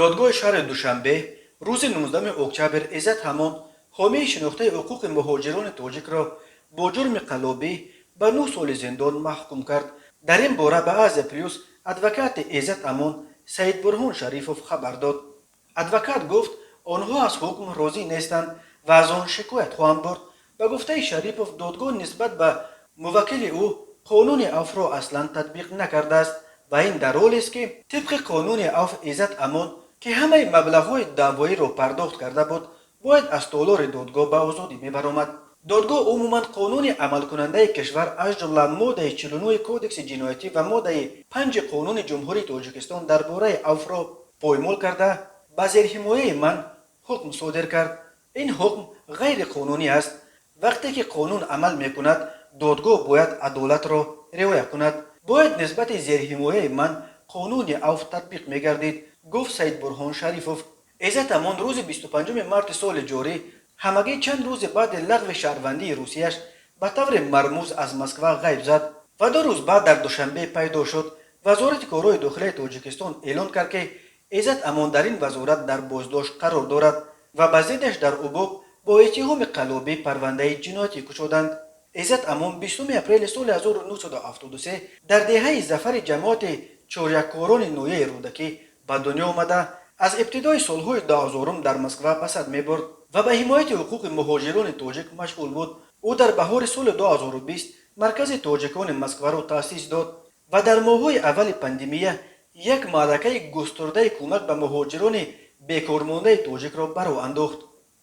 دادگاه شهر دوشنبه روز 19 اکتبر عزت همان حامی شناخته حقوق مهاجران تاجیک را با جرم قلابی به 9 سال زندان محکوم کرد. در این باره به از پریوس ادوکات عزت همان سید برهان شریفوف خبر داد. ادوکات گفت آنها از حکم راضی نیستند و از آن شکایت خواهند برد. به گفته شریفوف دادگاه نسبت به موکل او قانون عفو را اصلا تطبیق نکرده است و این در حالی است که طبق قانون عفو عزت امان که همه مبلغ‌های دعوایی را پرداخت کرده بود باید از تالار دادگاه به آزادی می‌برآمد. دادگاه عموما قانون عمل کننده کشور از جمله ماده 49 کودکس جنایتی و ماده 5 قانون جمهوری تاجیکستان درباره عفو را پایمال کرده به زیر حمایه من حکم صادر کرد. این حکم غیر قانونی است. وقتی که قانون عمل میکند دادگاه باید عدالت را رعایت کند. باید نسبت زیر حمایه من قانون عفو تطبیق میگردید، گفت سید برهان شریفوف. عزت امان روز 25 مارس سال جاری همگی چند روز بعد لغو شهروندی روسیه‌اش به طور مرموز از مسکو غیب زد و 2 روز بعد در دوشنبه پیدا شد. وزارت کارهای داخلی تاجیکستان اعلان کرد که عزت امان در این وزارت در بازداشت قرار دارد و به ضدش در اوباک با اتهام قلابی پرونده جنایتی گشودند. عزت امان 20 اپریل سال 1973 در دهه ظفر جماعت چاریککاران نویه رودکی به دنیا آمده از ابتدای سالهای 2000 در مسکو به سر میبرد و به حمایت حقوق مهاجران تاجیک مشغول بود. او در بهار سال 2020 مرکز تاجیکان مسکو را تأسیس داد و در ماه‌های اول پاندمی یک معرکه گسترده کمک به مهاجران بیکار مانده تاجیک را برآورد.